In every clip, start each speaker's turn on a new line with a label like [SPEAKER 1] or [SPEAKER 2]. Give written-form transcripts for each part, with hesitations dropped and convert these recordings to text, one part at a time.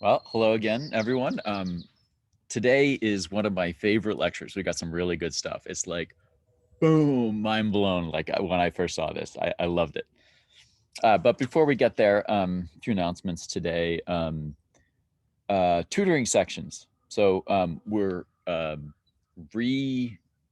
[SPEAKER 1] Well, hello again, everyone. Today is one of my favorite lectures. We got some really good stuff. It's like, boom, mind blown. Like when I first saw this, I loved it. But before we get there, a few announcements today. Tutoring sections. So we're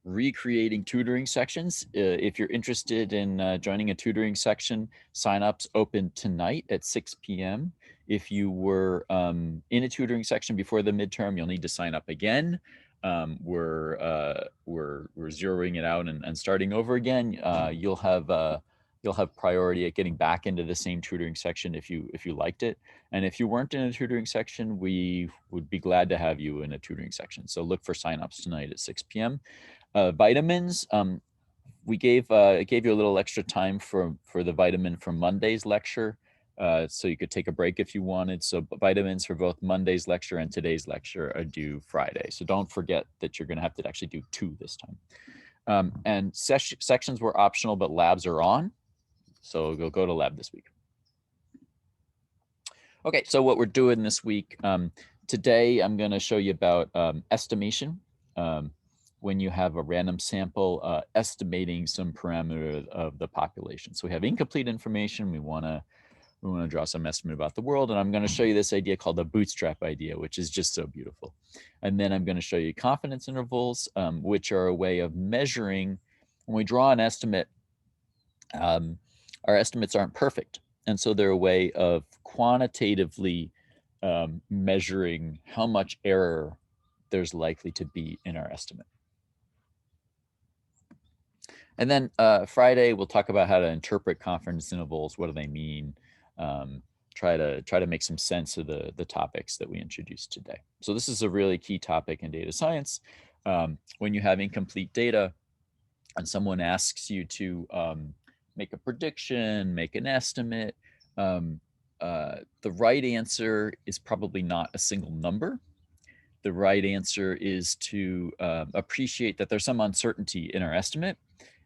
[SPEAKER 1] recreating tutoring sections. If you're interested in joining a tutoring section, signups open tonight at 6 p.m. If you were in a tutoring section before the midterm, you'll need to sign up again. We're zeroing it out and starting over again. You'll have priority at getting back into the same tutoring section if you liked it. And if you weren't in a tutoring section, we would be glad to have you in a tutoring section. So look for signups tonight at 6 p.m. Vitamins, we gave you a little extra time for the vitamin from Monday's lecture, so you could take a break if you wanted. So vitamins for both Monday's lecture and today's lecture are due Friday. So don't forget that you're going to have to actually do 2 this time. And sections were optional, but labs are on. So go to lab this week. Okay, so what we're doing this week, today I'm going to show you about estimation. When you have a random sample, estimating some parameter of the population. So we have incomplete information. We want to draw some estimate about the world, and I'm going to show you this idea called the bootstrap idea, which is just so beautiful. And then I'm going to show you confidence intervals, which are a way of measuring. When we draw an estimate, our estimates aren't perfect. And so they're a way of quantitatively measuring how much error there's likely to be in our estimate. And then Friday, we'll talk about how to interpret confidence intervals. What do they mean? Try to make some sense of the topics that we introduced today. So this is a really key topic in data science. When you have incomplete data and someone asks you to make a prediction, make an estimate, the right answer is probably not a single number. The right answer is to appreciate that there's some uncertainty in our estimate,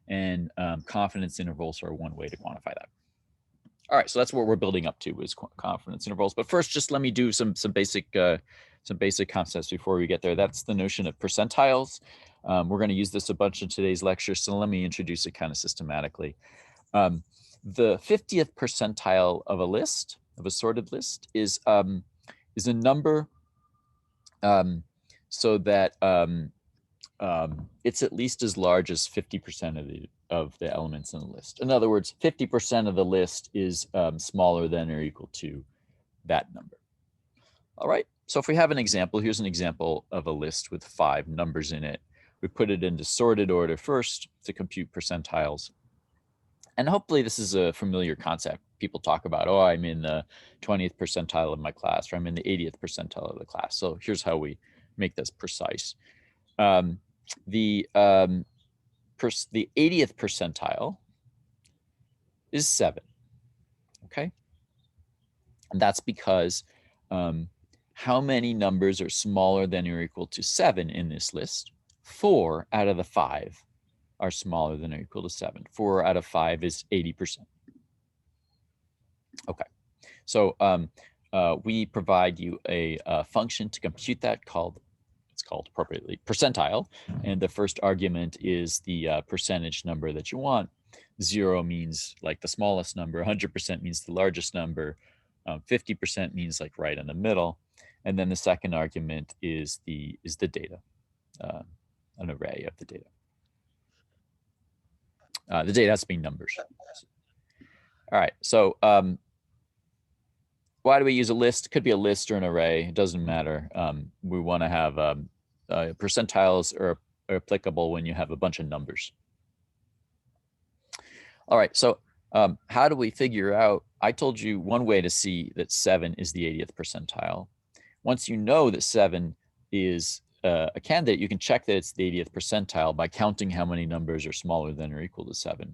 [SPEAKER 1] and confidence intervals are one way to quantify that. All right, so that's what we're building up to, is confidence intervals. But first, just let me do some basic concepts before we get there. That's the notion of percentiles. We're going to use this a bunch in today's lecture, so let me introduce it kind of systematically. The 50th percentile of a list, of a sorted list, is a number so that it's at least as large as 50% of the elements in the list. In other words, 50% of the list is smaller than or equal to that number. All right, so if we have an example, here's an example of a list with 5 numbers in it. We put it into sorted order first to compute percentiles. And hopefully this is a familiar concept. People talk about, oh, I'm in the 20th percentile of my class, or I'm in the 80th percentile of the class. So here's how we make this precise. The 80th percentile is 7, okay? And that's because how many numbers are smaller than or equal to 7 in this list? 4 out of the 5 are smaller than or equal to 7. 4 out of 5 is 80%. Okay, so we provide you a function to compute that it's called appropriately percentile, and the first argument is the percentage number that you want. 0 means like the smallest number, 100% means the largest number, 50% means like right in the middle, and then the second argument is the data, an array of the data. The data has to be numbers. All right, so why do we use a list? It could be a list or an array. It doesn't matter. We want to have percentiles are applicable when you have a bunch of numbers. All right, so how do we figure out? I told you one way to see that 7 is the 80th percentile. Once you know that 7 is a candidate, you can check that it's the 80th percentile by counting how many numbers are smaller than or equal to 7.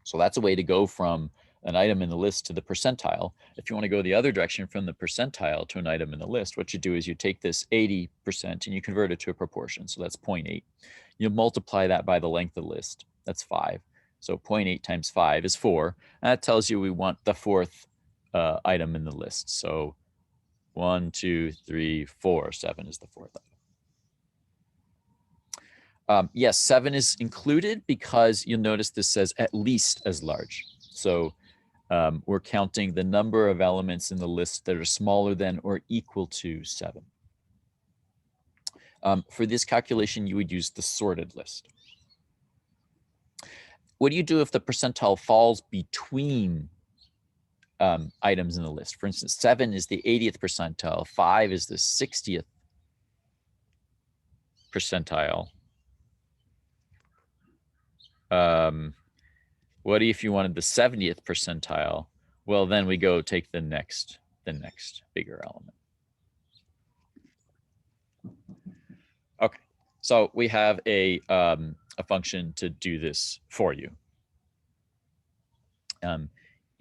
[SPEAKER 1] So that's a way to go from an item in the list to the percentile. If you want to go the other direction from the percentile to an item in the list, what you do is you take this 80% and you convert it to a proportion. So that's 0.8. You multiply that by the length of the list. That's 5. So 0.8 times 5 is 4. And that tells you we want the 4th item in the list. So 1, 2, 3, 4. 7 is the fourth item. Yes, 7 is included because you'll notice this says at least as large. So we're counting the number of elements in the list that are smaller than or equal to 7. For this calculation, you would use the sorted list. What do you do if the percentile falls between items in the list? For instance, 7 is the 80th percentile, 5 is the 60th percentile. What if you wanted the 70th percentile? Well, then we go take the next bigger element. Okay, so we have a function to do this for you.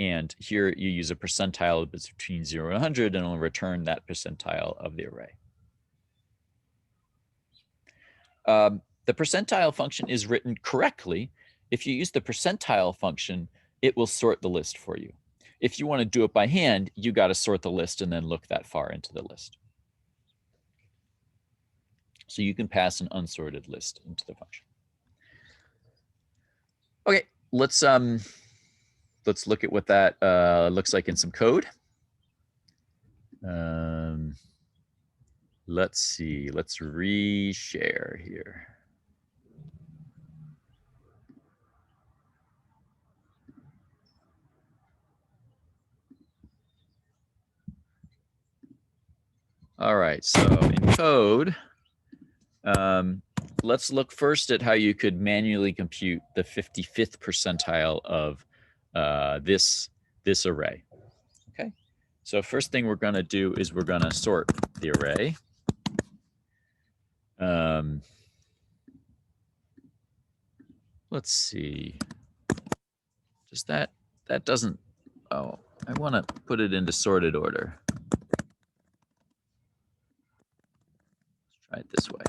[SPEAKER 1] And here you use a percentile that's between 0 and 100, and it'll return that percentile of the array. The percentile function is written correctly. If you use the percentile function, it will sort the list for you. If you want to do it by hand, you got to sort the list and then look that far into the list. So you can pass an unsorted list into the function. Okay, let's look at what that looks like in some code. Let's see, let's reshare here. All right, so in code, let's look first at how you could manually compute the 55th percentile of this array. Okay, so first thing we're going to do is we're going to sort the array. Let's see. Does that doesn't? Oh, I want to put it into sorted order. Let's try it this way.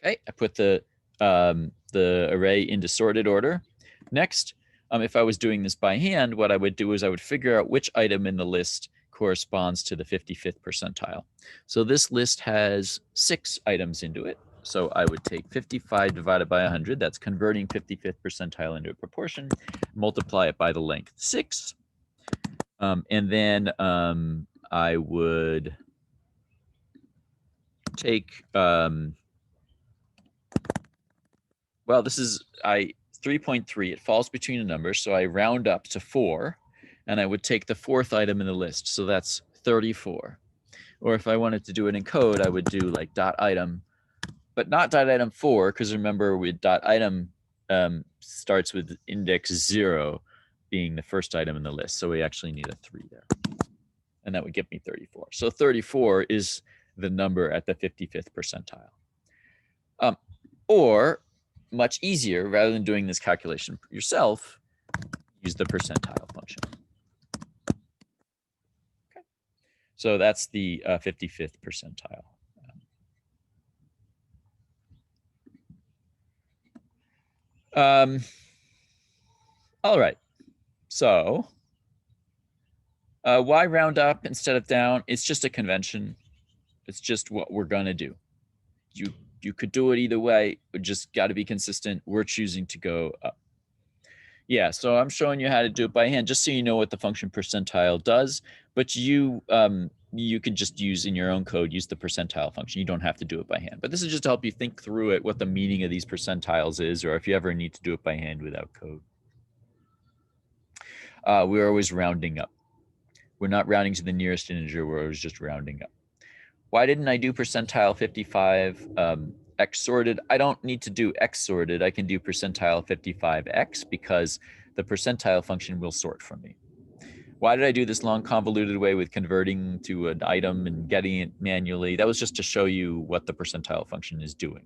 [SPEAKER 1] Okay, I put the array into sorted order. Next, if I was doing this by hand, what I would do is I would figure out which item in the list corresponds to the 55th percentile. So this list has 6 items into it. So I would take 55 divided by 100. That's converting 55th percentile into a proportion. Multiply it by the length 6. And then I would take, well, this is 3.3. It falls between a number, so I round up to 4. And I would take the 4th item in the list. So that's 34. Or if I wanted to do it in code, I would do like dot item, but not dot item 4, because remember with dot item starts with index 0 being the first item in the list. So we actually need a 3 there. And that would give me 34. So 34 is the number at the 55th percentile. Or much easier, rather than doing this calculation yourself, use the percentile function. Okay. So that's the 55th percentile. All right, so why round up instead of down? It's just a convention. It's just what we're gonna do. You could do it either way, but just got to be consistent. We're choosing to go up. Yeah, so I'm showing you how to do it by hand, just so you know what the function percentile does. But you can just use in your own code, use the percentile function. You don't have to do it by hand. But this is just to help you think through it, what the meaning of these percentiles is, or if you ever need to do it by hand without code. We're always rounding up. We're not rounding to the nearest integer, we're always just rounding up. Why didn't I do percentile 55 x sorted? I don't need to do x sorted. I can do percentile 55x because the percentile function will sort for me. Why did I do this long convoluted way with converting to an item and getting it manually? That was just to show you what the percentile function is doing.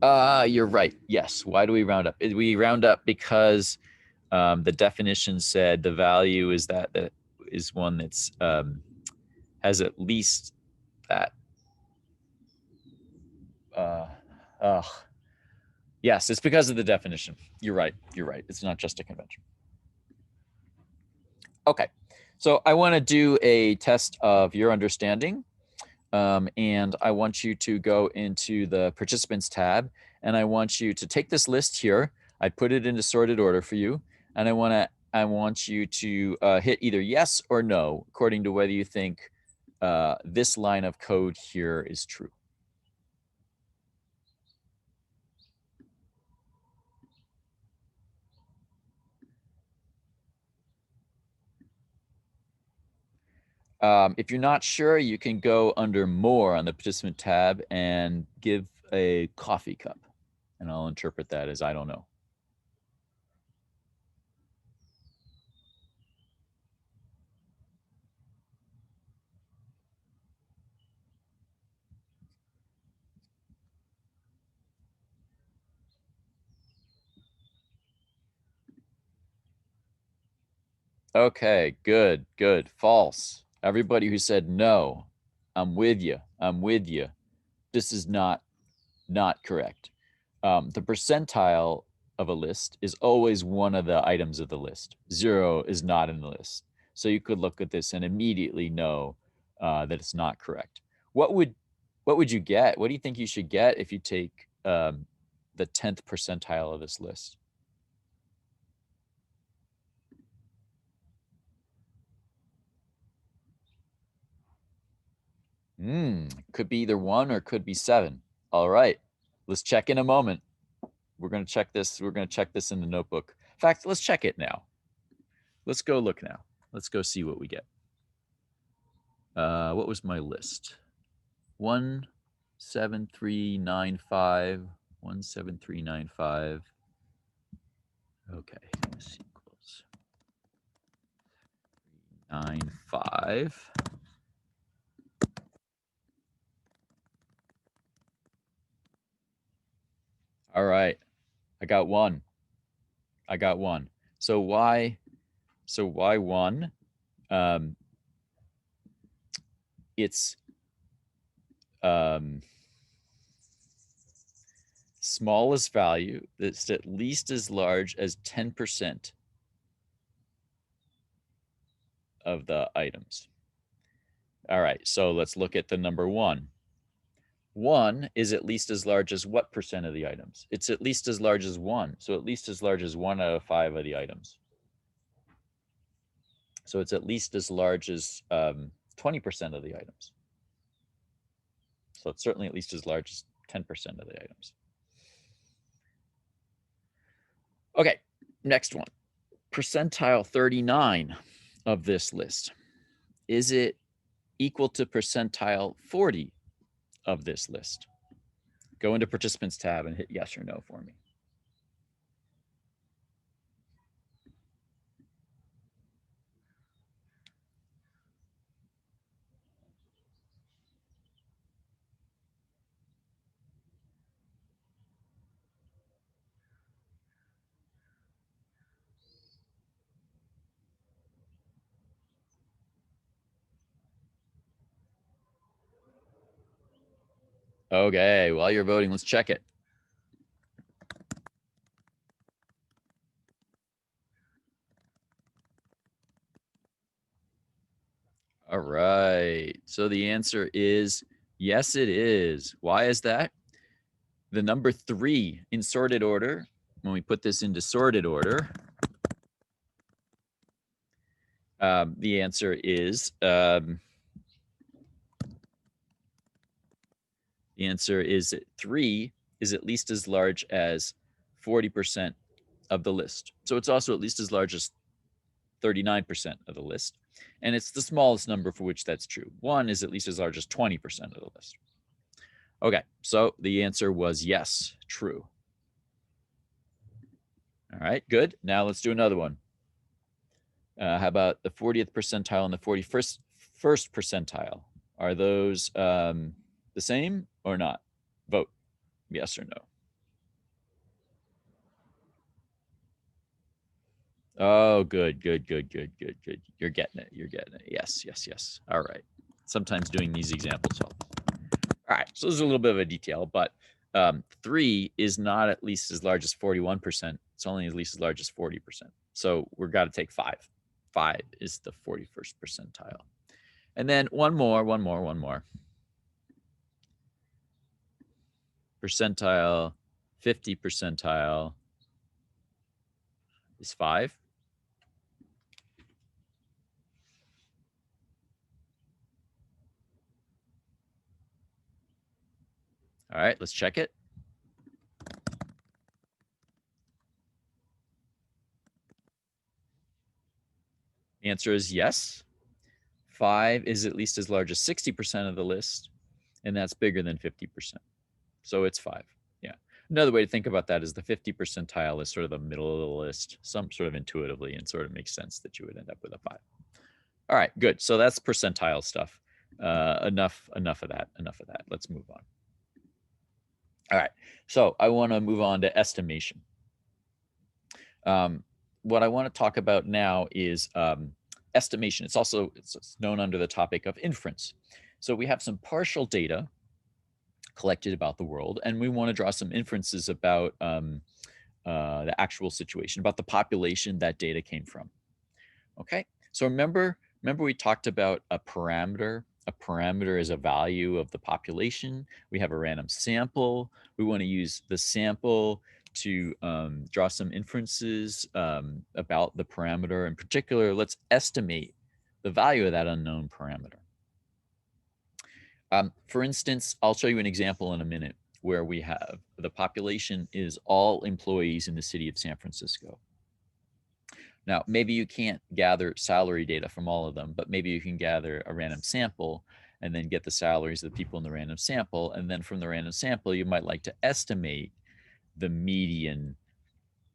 [SPEAKER 1] You're right. Yes. Why do we round up? We round up because the definition said the value is that is one that's has at least that. Yes, it's because of the definition. You're right. You're right. It's not just a convention. Okay, So I want to do a test of your understanding. And I want you to go into the participants tab, and I want you to take this list here. I put it into sorted order for you, and I want you to hit either yes or no according to whether you think this line of code here is true. If you're not sure, you can go under more on the participant tab and give a coffee cup, and I'll interpret that as I don't know. Okay, good, good. False. Everybody who said no, I'm with you. I'm with you. This is not correct. The percentile of a list is always one of the items of the list. 0 is not in the list. So you could look at this and immediately know that it's not correct. What would you get? What do you think you should get if you take the 10th percentile of this list? Could be either 1 or could be 7. All right, let's check in a moment. We're going to check this. We're going to check this in the notebook. In fact, let's check it now. Let's go look now. Let's go see what we get. What was my list? 17395. 17395. Okay, this equals 95. All right, I got 1. I got 1. So why 1? It's smallest value that's at least as large as 10% of the items. All right, so let's look at the number 1. 1 is at least as large as what percent of the items? It's at least as large as 1. So at least as large as 1 out of 5 of the items. So it's at least as large as 20% of the items. So it's certainly at least as large as 10% of the items. Okay, next one. Percentile 39 of this list. Is it equal to percentile 40 of this list? Go into participants tab and hit yes or no for me. Okay, while you're voting, let's check it. All right, so the answer is yes, it is. Why is that? The number 3 in sorted order, when we put this into sorted order, the answer is the answer is 3 is at least as large as 40% of the list. So it's also at least as large as 39% of the list. And it's the smallest number for which that's true. 1 is at least as large as 20% of the list. Okay, so the answer was yes, true. All right, good. Now let's do another one. How about the 40th percentile and the 41st percentile? Are those the same or not? Vote yes or no. Oh, good. You're getting it. Yes. All right. Sometimes doing these examples helps. All right, so this is a little bit of a detail, but 3 is not at least as large as 41%. It's only at least as large as 40%. So we've got to take 5. 5 is the 41st percentile. And then one more. Percentile, 50 percentile is 5. All right, let's check it. The answer is yes. 5 is at least as large as 60% of the list, and that's bigger than 50%. So it's 5. Yeah. Another way to think about that is the 50 percentile is sort of the middle of the list, some sort of intuitively, and sort of makes sense that you would end up with a 5. All right, good. So that's percentile stuff. Enough of that. Let's move on. All right. So I want to move on to estimation. What I want to talk about now is estimation. It's known under the topic of inference. So we have some partial data collected about the world, and we want to draw some inferences about the actual situation, about the population that data came from. Okay, so remember we talked about a parameter. A parameter is a value of the population. We have a random sample. We want to use the sample to draw some inferences about the parameter. In particular, let's estimate the value of that unknown parameter. For instance, I'll show you an example in a minute where we have the population is all employees in the city of San Francisco. Now, maybe you can't gather salary data from all of them, but maybe you can gather a random sample and then get the salaries of the people in the random sample. And then from the random sample, you might like to estimate the median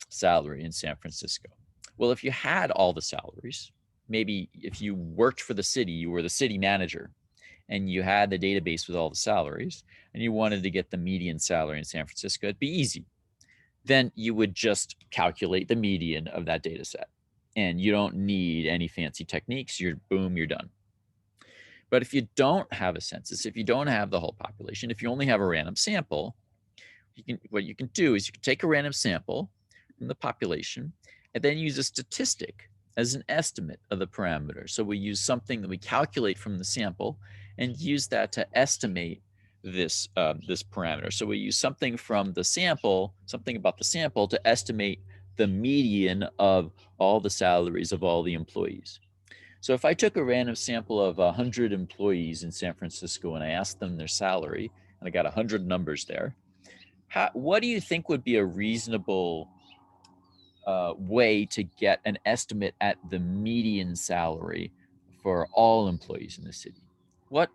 [SPEAKER 1] salary in San Francisco. Well, if you had all the salaries, maybe if you worked for the city, you were the city manager, and you had the database with all the salaries, and you wanted to get the median salary in San Francisco, it'd be easy. Then you would just calculate the median of that data set. And you don't need any fancy techniques. You're done. But if you don't have a census, if you don't have the whole population, if you only have a random sample, what you can do is you can take a random sample from the population and then use a statistic as an estimate of the parameter. So we use something that we calculate from the sample and use that to estimate this parameter. So we use something from the sample, something about the sample, to estimate the median of all the salaries of all the employees. So if I took a random sample of 100 employees in San Francisco and I asked them their salary, and I got 100 numbers there, what do you think would be a reasonable way to get an estimate at the median salary for all employees in the city? What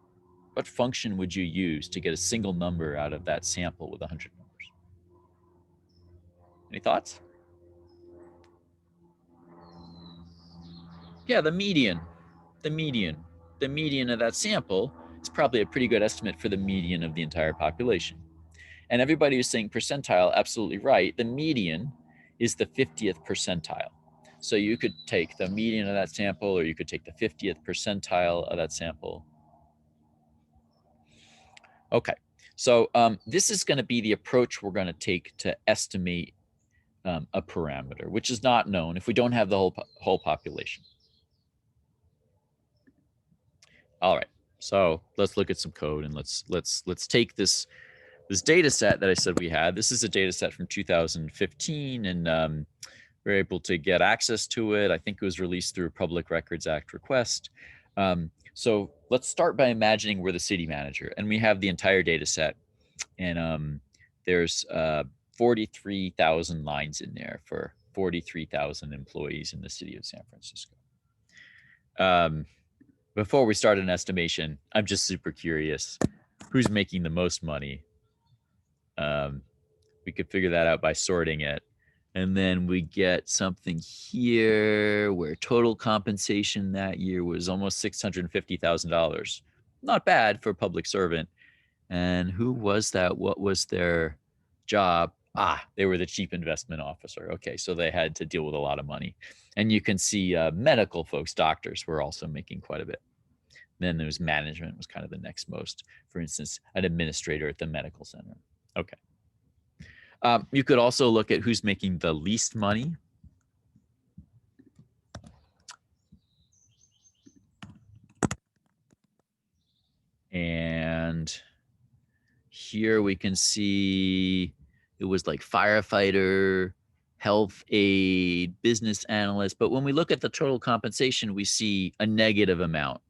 [SPEAKER 1] function would you use to get a single number out of that sample with 100 numbers? Any thoughts? Yeah, the median of that sample is probably a pretty good estimate for the median of the entire population. And everybody who's saying percentile, absolutely right. The median is the 50th percentile. So you could take the median of that sample, or you could take the 50th percentile of that sample. Okay, so this is going to be the approach we're going to take to estimate a parameter, which is not known if we don't have the whole population. All right, so let's look at some code, and let's take this data set that I said we had. This is a data set from 2015, and we're able to get access to it. I think it was released through a Public Records Act request. So let's start by imagining we're the city manager, and we have the entire data set, and there's 43,000 lines in there for 43,000 employees in the city of San Francisco. Before we start an estimation, I'm just super curious. Who's making the most money? We could figure that out by sorting it. And then we get something here where total compensation that year was almost $650,000. Not bad for a public servant. And who was that? What was their job? They were the chief investment officer. Okay, so they had to deal with a lot of money. And you can see medical folks, doctors, were also making quite a bit. Then there was management, was kind of the next most. For instance, an administrator at the medical center. Okay. You could also look at who's making the least money. And here we can see it was like firefighter, health aide, business analyst. But when we look at the total compensation, we see a negative amount.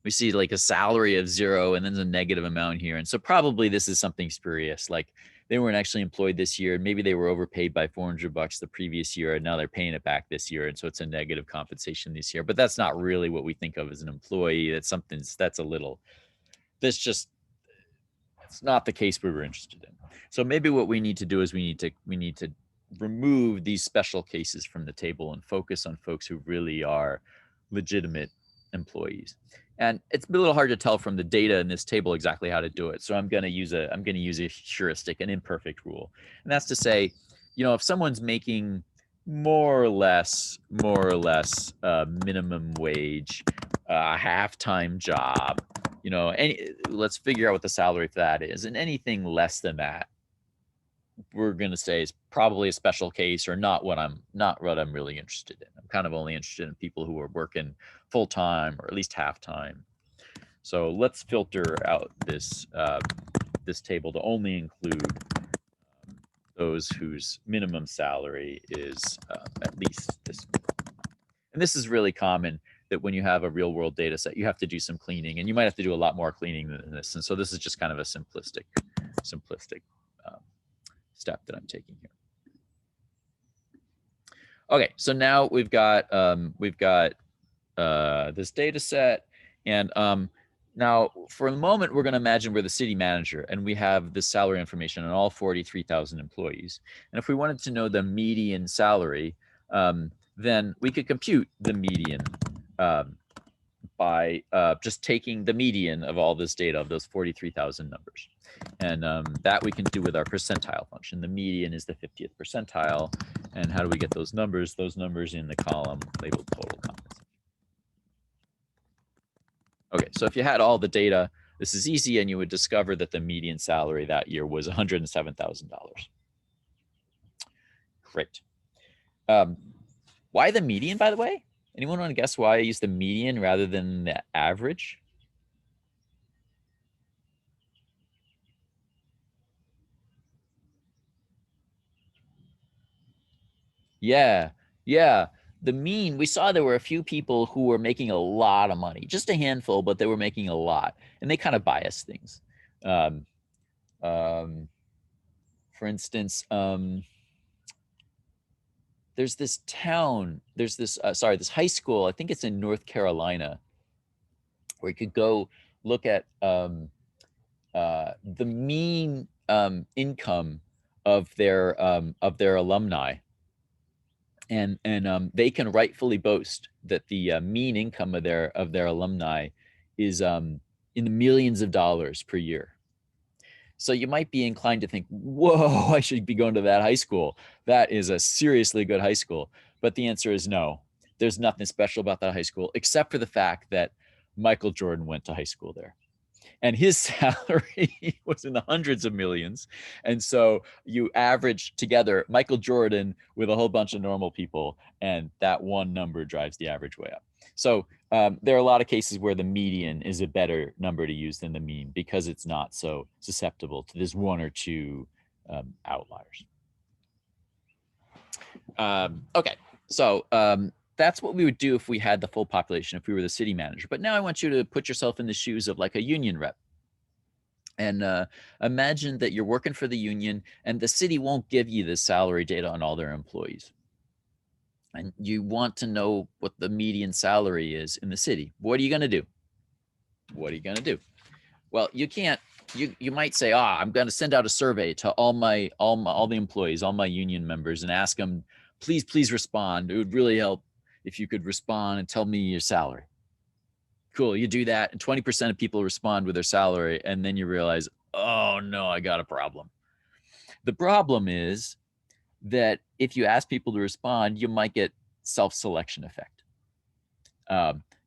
[SPEAKER 1] We see like a salary of 0 and then there's a negative amount here. And so probably this is something spurious. Like they weren't actually employed this year. Maybe they were overpaid by $400 the previous year and now they're paying it back this year. And so it's a negative compensation this year. But that's not really what we think of as an employee. That's not the case we were interested in. So maybe what we need to do is we need to remove these special cases from the table and focus on folks who really are legitimate employees. And it's a little hard to tell from the data in this table exactly how to do it. So I'm going to use a heuristic, an imperfect rule. And that's to say, if someone's making more or less minimum wage, half-time job, let's figure out what the salary for that is. And anything less than that, we're going to say is probably a special case or not what I'm really interested in. I'm kind of only interested in people who are working full-time or at least half-time. So let's filter out this table to only include those whose minimum salary is at least this. And this is really common, that when you have a real world data set, you have to do some cleaning, and you might have to do a lot more cleaning than this. And so this is just kind of a simplistic step that I'm taking here. Okay, so now we've got this data set, and now for the moment we're going to imagine we're the city manager and we have this salary information on all 43,000 employees. And if we wanted to know the median salary, then we could compute the median by just taking the median of all this data of those 43,000 numbers. And that we can do with our percentile function. The median is the 50th percentile. And how do we get those numbers? Those numbers in the column labeled total compensation. Okay, so if you had all the data, this is easy, and you would discover that the median salary that year was $107,000. Great. Why the median, by the way? Anyone want to guess why I used the median rather than the average? Yeah. The mean, we saw there were a few people who were making a lot of money, just a handful, but they were making a lot, and they kind of bias things. For instance, there's this town, there's this, this high school, I think it's in North Carolina, where you could go look at the mean income of their alumni. And they can rightfully boast that the mean income of their alumni is in the millions of dollars per year. So you might be inclined to think, whoa, I should be going to that high school. That is a seriously good high school. But the answer is no. There's nothing special about that high school, except for the fact that Michael Jordan went to high school there. And his salary was in the hundreds of millions. And so you average together Michael Jordan with a whole bunch of normal people, and that one number drives the average way up. So there are a lot of cases where the median is a better number to use than the mean, because it's not so susceptible to this one or two outliers. Okay, so that's what we would do if we had the full population, if we were the city manager. But now I want you to put yourself in the shoes of like a union rep. And imagine that you're working for the union and the city won't give you the salary data on all their employees. And you want to know what the median salary is in the city. What are you going to do? Well, you can't. You might say, I'm going to send out a survey to all the employees, all my union members, and ask them, please respond. It would really help if you could respond and tell me your salary. Cool, you do that, and 20% of people respond with their salary, and then you realize, oh no, I got a problem. The problem is that if you ask people to respond, you might get self-selection effect.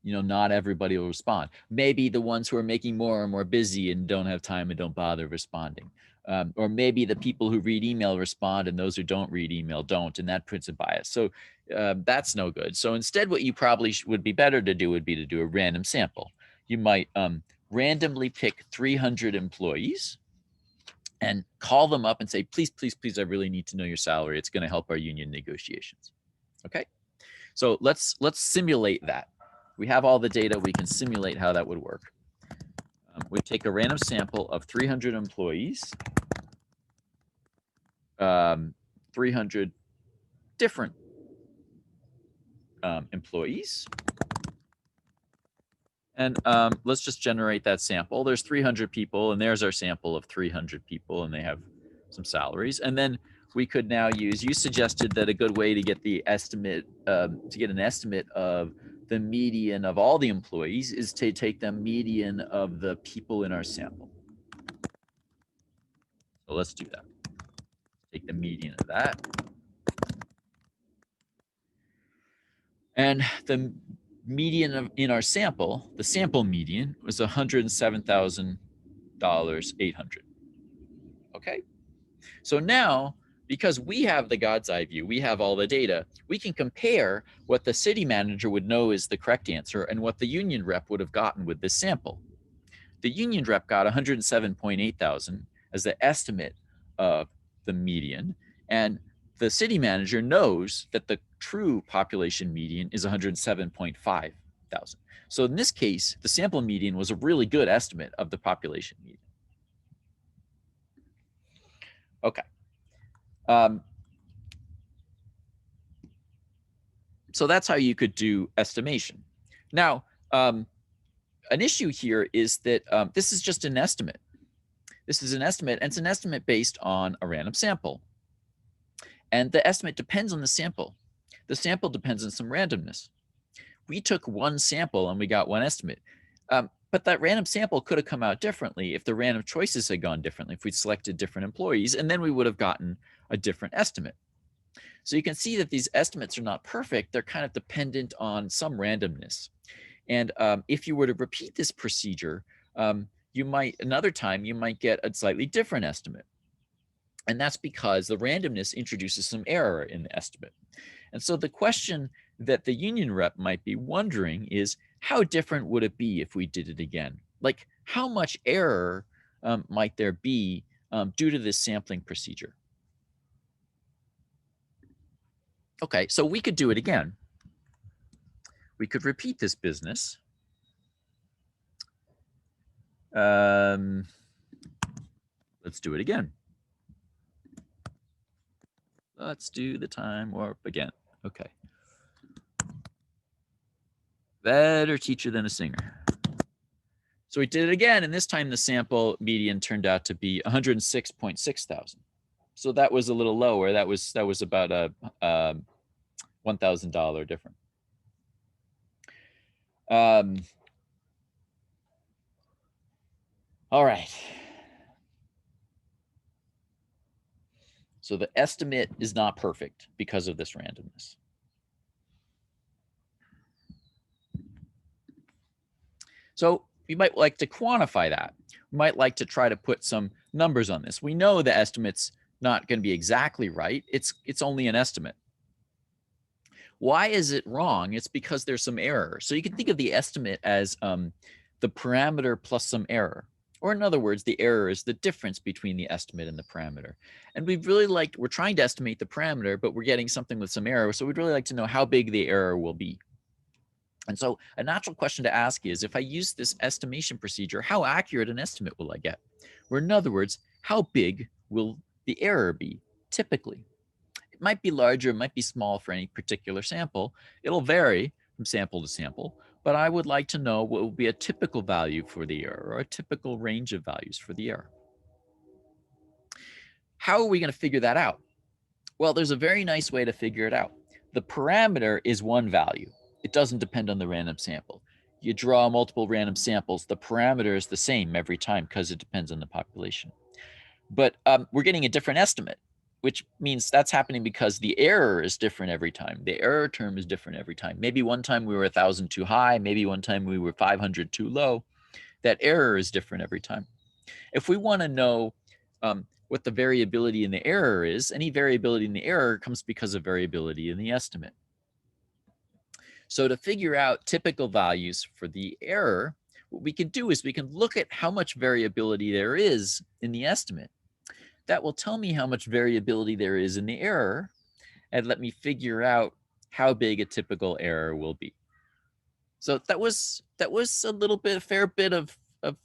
[SPEAKER 1] Not everybody will respond. Maybe the ones who are making more are more busy and don't have time and don't bother responding. Or maybe the people who read email respond and those who don't read email don't, and that puts a bias. So that's no good. So instead, what you probably would be better to do would be to do a random sample. You might randomly pick 300 employees and call them up and say, please, please, please, I really need to know your salary. It's going to help our union negotiations. Okay, so let's simulate that. We have all the data. We can simulate how that would work. We take a random sample of 300 employees, 300 different employees. And let's just generate that sample. There's 300 people, and there's our sample of 300 people, and they have some salaries. And then we could now use, you suggested that a good way to get the estimate, to get an estimate of the median of all the employees is to take the median of the people in our sample. So let's do that. Take the median of that. And the median in our sample, the sample median, was $107,800. Okay, so now, because we have the God's eye view, we have all the data, we can compare what the city manager would know is the correct answer and what the union rep would have gotten with this sample. The union rep got 107.8 thousand as the estimate of the median, and the city manager knows that the true population median is 107.5 thousand. So in this case, the sample median was a really good estimate of the population median. Okay. So that's how you could do estimation. Now, an issue here is that this is just an estimate. This is an estimate, and it's an estimate based on a random sample. And the estimate depends on the sample. The sample depends on some randomness. We took one sample and we got one estimate. But that random sample could have come out differently if the random choices had gone differently, if we'd selected different employees, and then we would have gotten a different estimate. So you can see that these estimates are not perfect. They're kind of dependent on some randomness. And if you were to repeat this procedure, another time you might get a slightly different estimate. And that's because the randomness introduces some error in the estimate. And so the question that the union rep might be wondering is, how different would it be if we did it again? Like, how much error might there be due to this sampling procedure? Okay, so we could do it again. We could repeat this business. Let's do it again. Let's do the time warp again. Okay. Better teacher than a singer. So we did it again, and this time the sample median turned out to be 106.6 thousand. So that was a little lower. That was about a $1,000 difference. All right. So the estimate is not perfect because of this randomness. So you might like to quantify that. We might like to try to put some numbers on this. We know the estimate's not going to be exactly right. It's only an estimate. Why is it wrong? It's because there's some error. So you can think of the estimate as the parameter plus some error. Or in other words, the error is the difference between the estimate and the parameter. And we're trying to estimate the parameter, but we're getting something with some error. So we'd really like to know how big the error will be. And so a natural question to ask is, if I use this estimation procedure, how accurate an estimate will I get? Or in other words, how big will the error be typically? It might be larger, it might be small for any particular sample. It'll vary from sample to sample, but I would like to know what will be a typical value for the error, or a typical range of values for the error. How are we going to figure that out? Well, there's a very nice way to figure it out. The parameter is one value. It doesn't depend on the random sample. You draw multiple random samples, the parameter is the same every time because it depends on the population. But we're getting a different estimate, which means that's happening because the error is different every time. The error term is different every time. Maybe one time we were 1,000 too high, maybe one time we were 500 too low. That error is different every time. If we want to know what the variability in the error is, any variability in the error comes because of variability in the estimate. So to figure out typical values for the error, what we can do is we can look at how much variability there is in the estimate. That will tell me how much variability there is in the error and let me figure out how big a typical error will be. So that was a fair bit of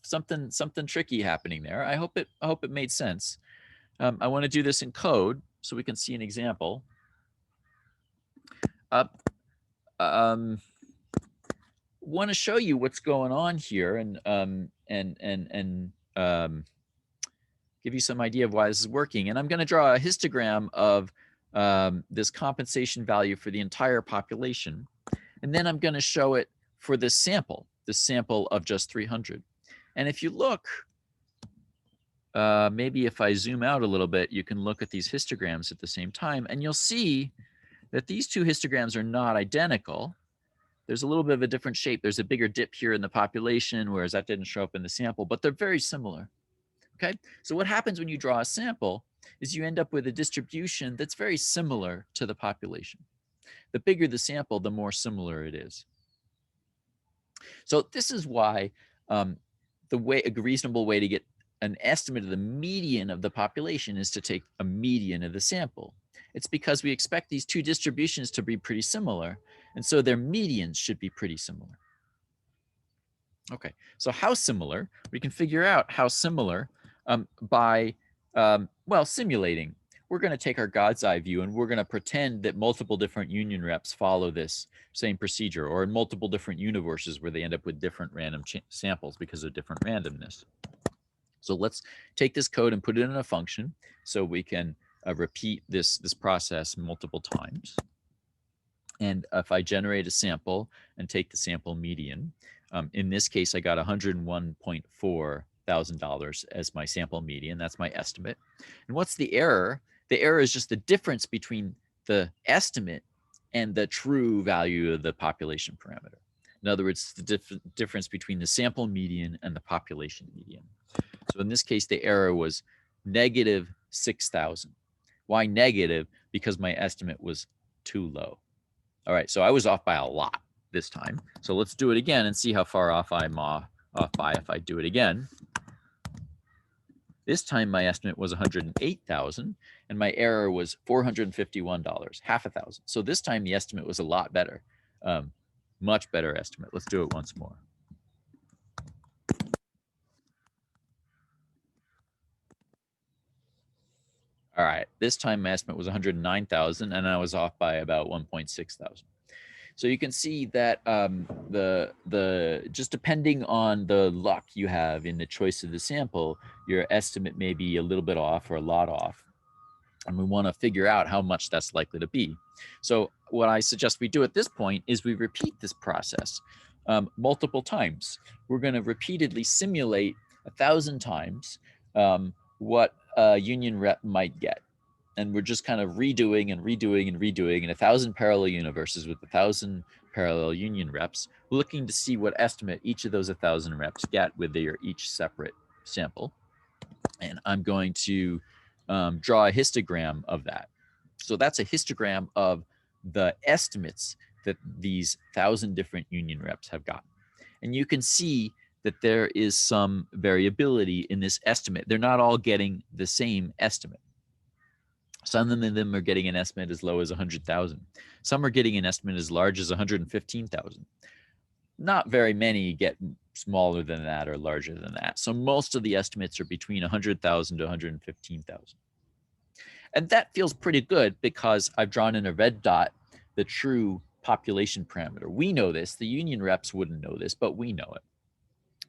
[SPEAKER 1] something tricky happening there. I hope it made sense. I want to do this in code so we can see an example. Want to show you what's going on here and give you some idea of why this is working. And I'm going to draw a histogram of this compensation value for the entire population. And then I'm going to show it for this sample of just 300. And if you look, maybe if I zoom out a little bit, you can look at these histograms at the same time, and you'll see that these two histograms are not identical. There's a little bit of a different shape. There's a bigger dip here in the population, whereas that didn't show up in the sample, but they're very similar. Okay, so what happens when you draw a sample is you end up with a distribution that's very similar to the population. The bigger the sample, the more similar it is. So this is why a reasonable way to get an estimate of the median of the population is to take a median of the sample. It's because we expect these two distributions to be pretty similar, and so their medians should be pretty similar. Okay, so how similar? We can figure out how similar by, well, simulating. We're going to take our God's eye view and we're going to pretend that multiple different union reps follow this same procedure, or in multiple different universes where they end up with different random samples because of different randomness. So let's take this code and put it in a function so we can repeat this process multiple times. And if I generate a sample and take the sample median, in this case, I got $101.4 thousand as my sample median. That's my estimate. And what's the error? The error is just the difference between the estimate and the true value of the population parameter. In other words, the difference between the sample median and the population median. So in this case, the error was negative 6,000. Why negative? Because my estimate was too low. All right, so I was off by a lot this time. So let's do it again and see how far off I'm off by if I do it again. This time my estimate was 108,000 and my error was $451, half a thousand. So this time the estimate was a lot better, much better estimate. Let's do it once more. All right, this time my estimate was 109,000 and I was off by about 1.6 thousand. So you can see that just depending on the luck you have in the choice of the sample, your estimate may be a little bit off or a lot off. And we want to figure out how much that's likely to be. So what I suggest we do at this point is we repeat this process multiple times. We're going to repeatedly simulate 1,000 times what a union rep might get. And we're just kind of redoing and redoing and redoing in 1,000 parallel universes with 1,000 parallel union reps, looking to see what estimate each of those 1,000 reps get with their each separate sample. And I'm going to draw a histogram of that. So that's a histogram of the estimates that these 1,000 different union reps have gotten. And you can see that there is some variability in this estimate. They're not all getting the same estimate. Some of them are getting an estimate as low as 100,000. Some are getting an estimate as large as 115,000. Not very many get smaller than that or larger than that. So most of the estimates are between 100,000 to 115,000. And that feels pretty good because I've drawn in a red dot the true population parameter. We know this. The union reps wouldn't know this, but we know it.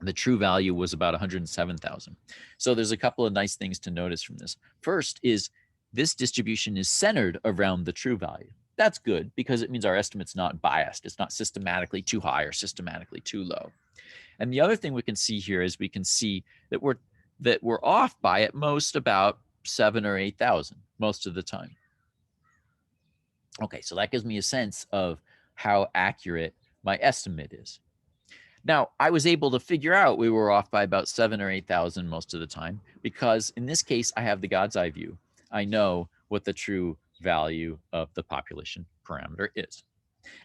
[SPEAKER 1] The true value was about 107,000. So there's a couple of nice things to notice from this. First is this distribution is centered around the true value. That's good because it means our estimate's not biased. It's not systematically too high or systematically too low. And the other thing we can see here is we can see that we're off by at most about 7,000 or 8,000 most of the time. Okay, so that gives me a sense of how accurate my estimate is. Now, I was able to figure out we were off by about 7,000 or 8,000 most of the time because in this case, I have the God's eye view. I know what the true value of the population parameter is.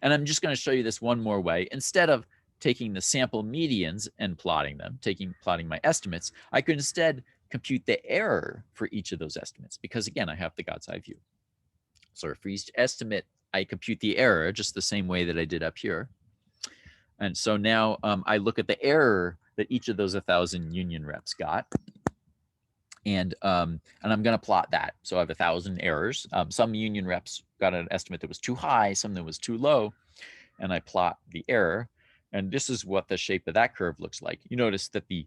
[SPEAKER 1] And I'm just going to show you this one more way. Instead of taking the sample medians and plotting them, plotting my estimates, I could instead compute the error for each of those estimates because, again, I have the God's eye view. So for each estimate, I compute the error just the same way that I did up here. And so now I look at the error that each of those 1,000 union reps got. And I'm going to plot that. So I have 1,000 errors. Some union reps got an estimate that was too high, some that was too low. And I plot the error. And this is what the shape of that curve looks like. You notice that the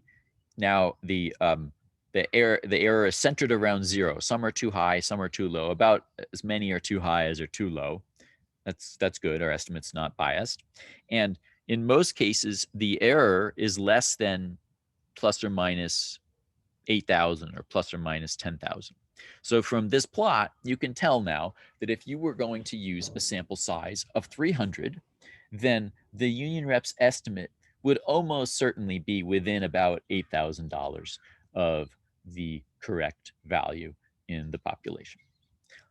[SPEAKER 1] error is centered around 0. Some are too high, some are too low. About as many are too high as are too low. That's good. Our estimate's not biased. And in most cases, the error is less than plus or minus 8,000 or plus or minus 10,000. So from this plot, you can tell now that if you were going to use a sample size of 300, then the union rep's estimate would almost certainly be within about $8,000 of the correct value in the population.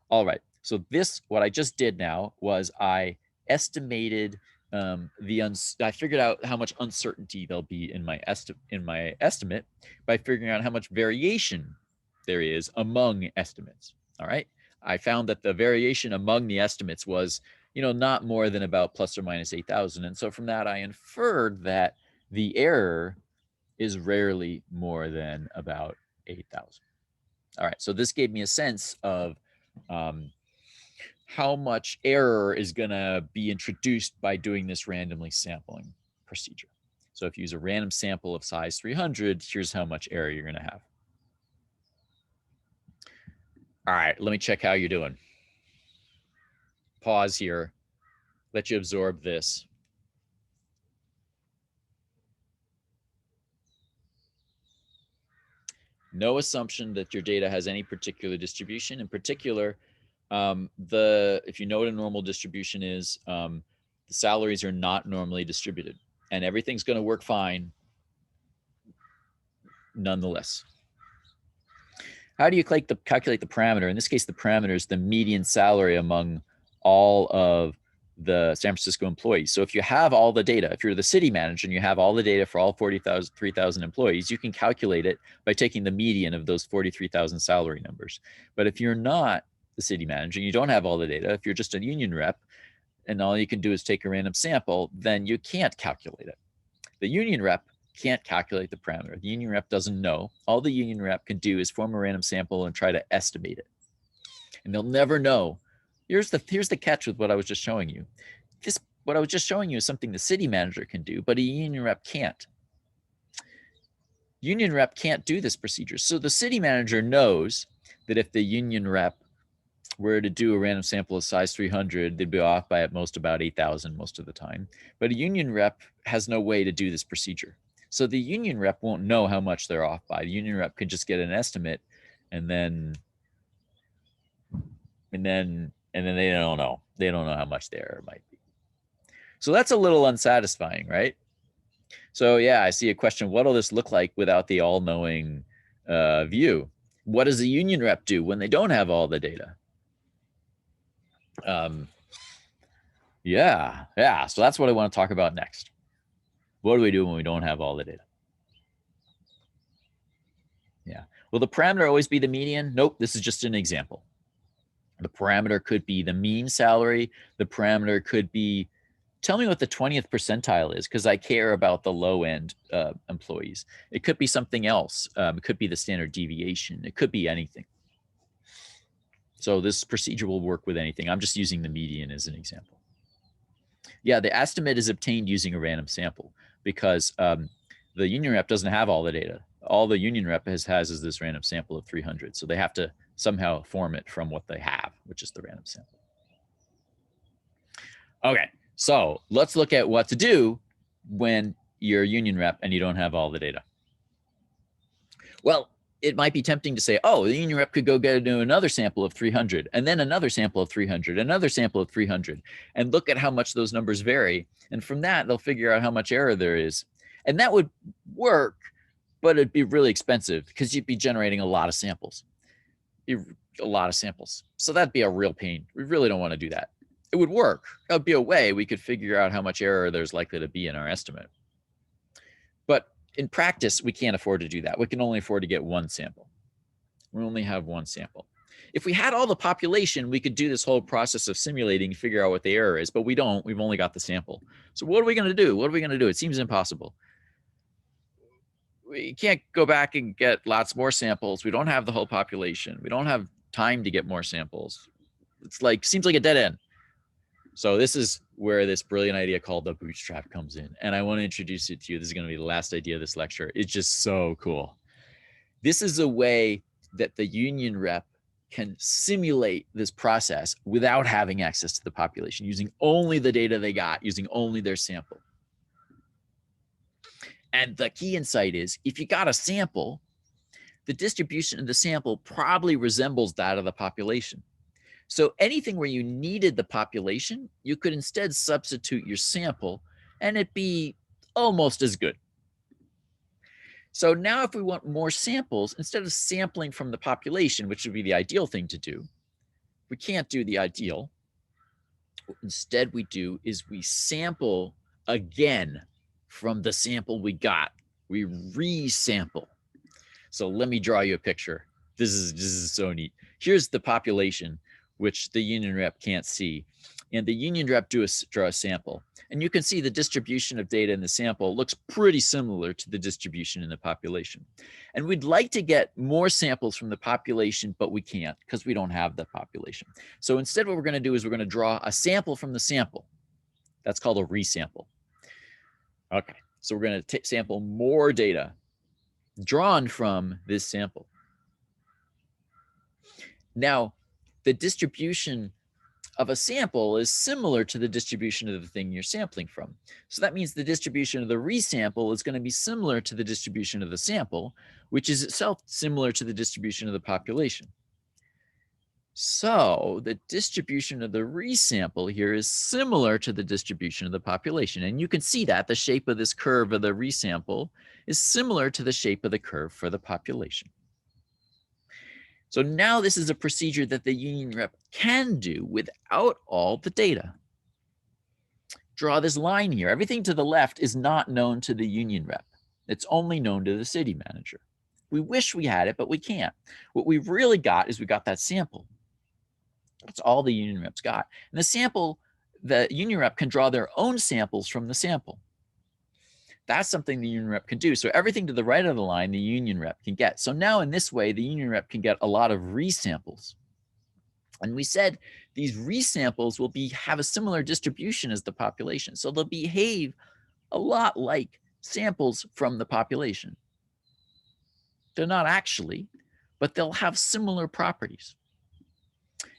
[SPEAKER 1] All right, so what I just did now was I estimated I figured out how much uncertainty there'll be in my estimate by figuring out how much variation there is among estimates. All right, I found that the variation among the estimates was, not more than about plus or minus 8,000, and so from that I inferred that the error is rarely more than about 8,000. All right, so this gave me a sense of how much error is going to be introduced by doing this randomly sampling procedure. So if you use a random sample of size 300, here's how much error you're going to have. All right, let me check how you're doing. Pause here, let you absorb this. No assumption that your data has any particular distribution. In particular, if you know what a normal distribution is, the salaries are not normally distributed, and everything's going to work fine nonetheless. How do you calculate the parameter? In this case, the parameter is the median salary among all of the San Francisco employees. So if you have all the data, if you're the city manager and you have all the data for all 43,000 employees, you can calculate it by taking the median of those 43,000 salary numbers. But if you're not the city manager, you don't have all the data, if you're just a union rep and all you can do is take a random sample, then you can't calculate it. The union rep can't calculate the parameter. The union rep doesn't know. All the union rep can do is form a random sample and try to estimate it. And they'll never know. Here's the catch with what I was just showing you. What I was just showing you is something the city manager can do, but a union rep can't. Union rep can't do this procedure. So the city manager knows that if the union rep were to do a random sample of size 300, they'd be off by at most about 8,000 most of the time. But a union rep has no way to do this procedure. So the union rep won't know how much they're off by. The union rep could just get an estimate and then they don't know. They don't know how much the error might be. So that's a little unsatisfying, right? So yeah, I see a question. What'll this look like without the all-knowing view? What does a union rep do when they don't have all the data? Yeah. So that's what I want to talk about next. What do we do when we don't have all the data? Yeah. Will the parameter always be the median? Nope. This is just an example. The parameter could be the mean salary. The parameter could be, tell me what the 20th percentile is, because I care about the low end employees. It could be something else. It could be the standard deviation. It could be anything. So this procedure will work with anything. I'm just using the median as an example. Yeah, the estimate is obtained using a random sample because the union rep doesn't have all the data. All the union rep has is this random sample of 300. So they have to somehow form it from what they have, which is the random sample. Okay, so let's look at what to do when you're a union rep and you don't have all the data. Well, it might be tempting to say, oh, the union rep could go get another sample of 300 and then another sample of 300, another sample of 300, and look at how much those numbers vary. And from that, they'll figure out how much error there is. And that would work, but it'd be really expensive because you'd be generating a lot of samples. So that'd be a real pain. We really don't want to do that. It would work. That would be a way we could figure out how much error there's likely to be in our estimate. But in practice, we can't afford to do that. We can only afford to get one sample. We only have one sample. If we had all the population, we could do this whole process of simulating and figure out what the error is, but we don't. We've only got the sample. So what are we going to do? What are we going to do? It seems impossible. We can't go back and get lots more samples. We don't have the whole population. We don't have time to get more samples. It's like, seems like a dead end. So this is where this brilliant idea called the bootstrap comes in. And I want to introduce it to you. This is going to be the last idea of this lecture. It's just so cool. This is a way that the union rep can simulate this process without having access to the population, using only the data they got, using only their sample. And the key insight is, if you got a sample, the distribution of the sample probably resembles that of the population. So anything where you needed the population, you could instead substitute your sample and it'd be almost as good. So now if we want more samples, instead of sampling from the population, which would be the ideal thing to do, we can't do the ideal. What instead we do is we sample again from the sample we got. We resample. So let me draw you a picture. This is so neat. Here's the population, which the union rep can't see. And the union rep draw a sample. And you can see the distribution of data in the sample looks pretty similar to the distribution in the population. And we'd like to get more samples from the population, but we can't because we don't have the population. So instead what we're going to do is we're going to draw a sample from the sample. That's called a resample. Okay, so we're going to sample more data drawn from this sample. Now, the distribution of a sample is similar to the distribution of the thing you're sampling from. So that means the distribution of the resample is going to be similar to the distribution of the sample, which is itself similar to the distribution of the population. So the distribution of the resample here is similar to the distribution of the population. And you can see that the shape of this curve of the resample is similar to the shape of the curve for the population. So now this is a procedure that the union rep can do without all the data. Draw this line here. Everything to the left is not known to the union rep. It's only known to the city manager. We wish we had it, but we can't. What we've really got is we got that sample. That's all the union reps got. And the sample, the union rep can draw their own samples from the sample. That's something the union rep can do. So everything to the right of the line, the union rep can get. So now in this way, the union rep can get a lot of resamples. And we said these resamples will have a similar distribution as the population. So they'll behave a lot like samples from the population. They're not actually, but they'll have similar properties.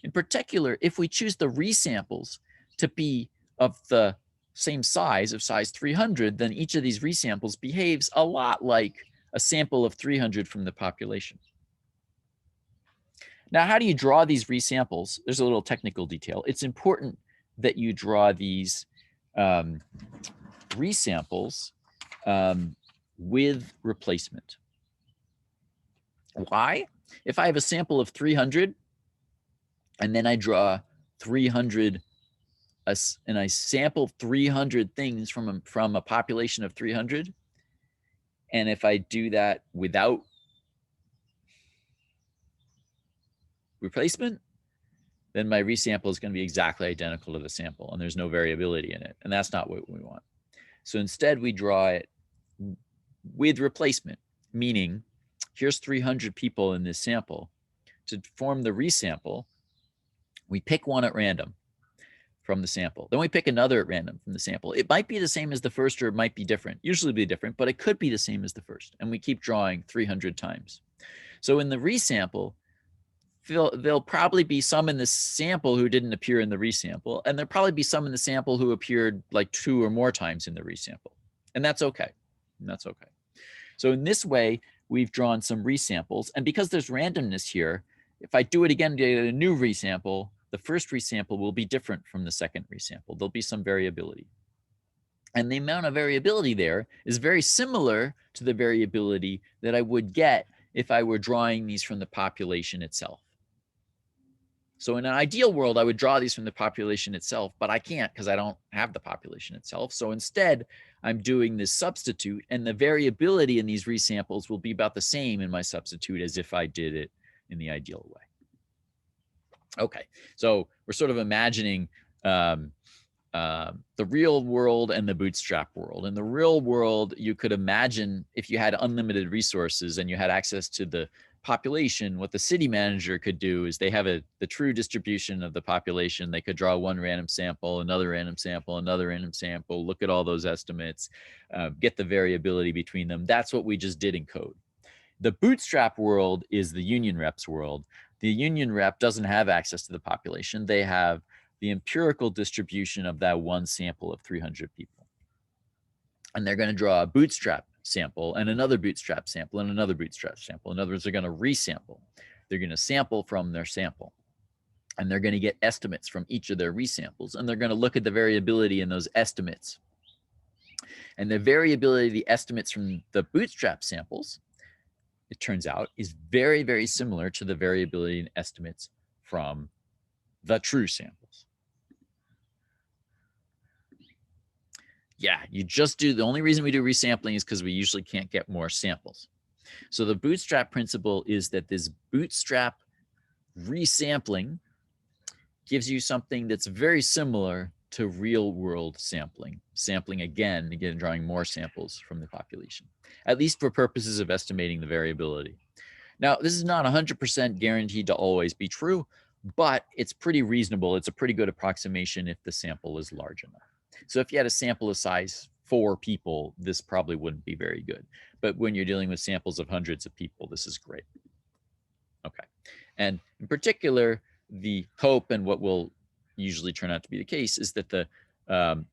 [SPEAKER 1] In particular, if we choose the resamples to be of the same size, of size 300, then each of these resamples behaves a lot like a sample of 300 from the population. Now, how do you draw these resamples? There's a little technical detail. It's important that you draw these resamples with replacement. Why? If I have a sample of 300 and then I draw 300 and I sample 300 things from a population of 300, and if I do that without replacement, then my resample is going to be exactly identical to the sample, and there's no variability in it, and that's not what we want. So instead, we draw it with replacement, meaning here's 300 people in this sample. To form the resample, we pick one at random from the sample. Then we pick another at random from the sample. It might be the same as the first, or it might be different. Usually be different, but it could be the same as the first. And we keep drawing 300 times. So in the resample, there'll probably be some in the sample who didn't appear in the resample, and there'll probably be some in the sample who appeared like 2 or more times in the resample. And that's okay. And that's okay. So in this way, we've drawn some resamples. And because there's randomness here, if I do it again to get a new resample, the first resample will be different from the second resample. There'll be some variability. And the amount of variability there is very similar to the variability that I would get if I were drawing these from the population itself. So in an ideal world, I would draw these from the population itself, but I can't because I don't have the population itself. So instead, I'm doing this substitute, and the variability in these resamples will be about the same in my substitute as if I did it in the ideal way. Okay, so we're sort of imagining the real world and the bootstrap world. In the real world, you could imagine if you had unlimited resources and you had access to the population, what the city manager could do is they have the true distribution of the population. They could draw one random sample, another random sample, another random sample, look at all those estimates, get the variability between them. That's what we just did in code. The bootstrap world is the union reps world. The union rep doesn't have access to the population. They have the empirical distribution of that one sample of 300 people. And they're going to draw a bootstrap sample and another bootstrap sample and another bootstrap sample. In other words, they're going to resample. They're going to sample from their sample. And they're going to get estimates from each of their resamples. And they're going to look at the variability in those estimates. And the variability of the estimates from the bootstrap samples, it turns out, is very, very similar to the variability in estimates from the true samples. Yeah, you just do, the only reason we do resampling is because we usually can't get more samples. So the bootstrap principle is that this bootstrap resampling gives you something that's very similar to real world sampling. Sampling again, drawing more samples from the population, at least for purposes of estimating the variability. Now, this is not 100% guaranteed to always be true, but it's pretty reasonable. It's a pretty good approximation if the sample is large enough. So if you had a sample of size 4 people, this probably wouldn't be very good. But when you're dealing with samples of hundreds of people, this is great. Okay. And in particular, the hope and what will usually turn out to be the case is that the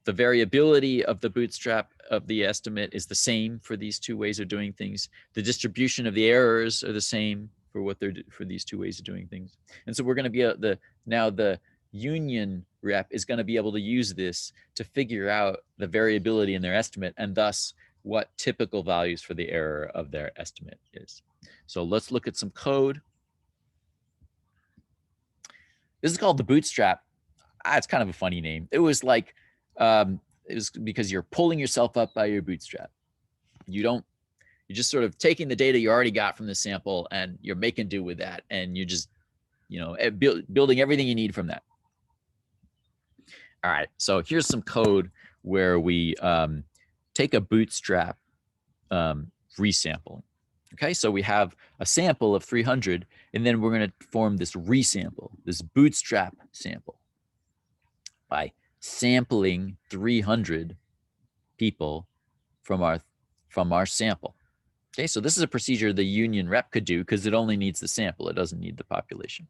[SPEAKER 1] variability of the bootstrap of the estimate is the same for these two ways of doing things. The distribution of the errors are the same for for these two ways of doing things. And so we're going to be now the union rep is going to be able to use this to figure out the variability in their estimate and thus what typical values for the error of their estimate is. So let's look at some code. This is called the bootstrap. It's kind of a funny name. It was like, it was because you're pulling yourself up by your bootstrap. You're just sort of taking the data you already got from the sample and you're making do with that. And you're just, building everything you need from that. All right, so here's some code where we take a bootstrap resampling. Okay, so we have a sample of 300, and then we're going to form this resample, this bootstrap sample, by sampling 300 people from our sample. Okay, so this is a procedure the union rep could do because it only needs the sample. It doesn't need the population.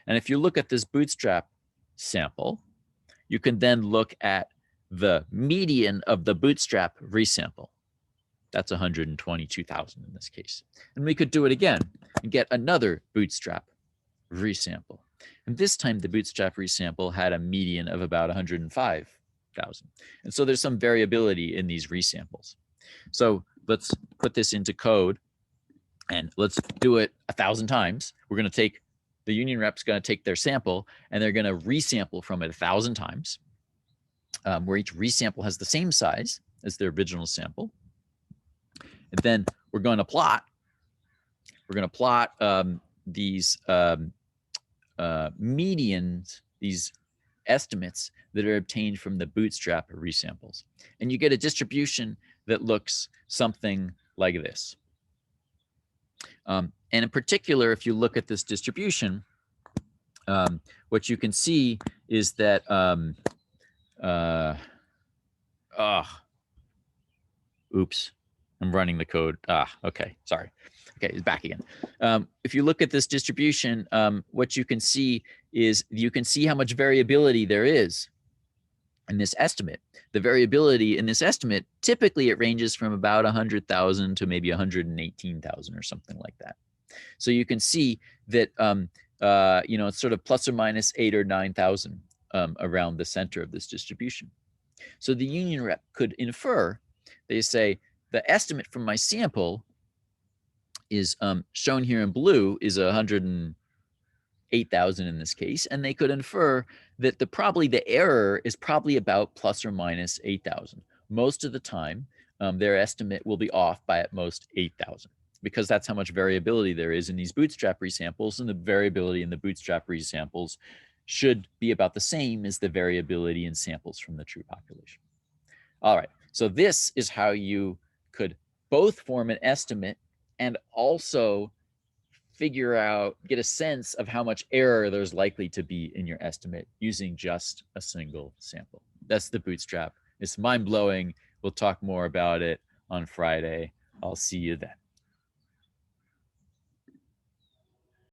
[SPEAKER 1] And if you look at this bootstrap sample, you can then look at the median of the bootstrap resample. That's 122,000 in this case. And we could do it again and get another bootstrap resample. And this time the bootstrap resample had a median of about 105,000. And so there's some variability in these resamples. So let's put this into code and let's do it 1,000 times. We're going to take, the union rep's going to take their sample and they're going to resample from it 1,000 times, where each resample has the same size as their original sample. And then we're going to plot these medians, these estimates that are obtained from the bootstrap resamples. And you get a distribution that looks something like this. And in particular, if you look at this distribution, what you can see is that, oops, I'm running the code. Okay, sorry. Okay, it's back again. If you look at this distribution, what you can see is you can see how much variability there is in this estimate. The variability in this estimate, typically it ranges from about 100,000 to maybe 118,000 or something like that. So you can see that, it's sort of plus or minus 8,000 or 9,000 around the center of this distribution. So the union rep could infer, they say, the estimate from my sample is shown here in blue is 100 and 8,000 in this case, and they could infer that the error is probably about plus or minus 8,000. Most of the time, their estimate will be off by at most 8,000, because that's how much variability there is in these bootstrap resamples, and the variability in the bootstrap resamples should be about the same as the variability in samples from the true population. All right, so this is how you could both form an estimate and also figure out, get a sense of how much error there's likely to be in your estimate using just a single sample. That's the bootstrap. It's mind-blowing. We'll talk more about it on Friday. I'll see you then.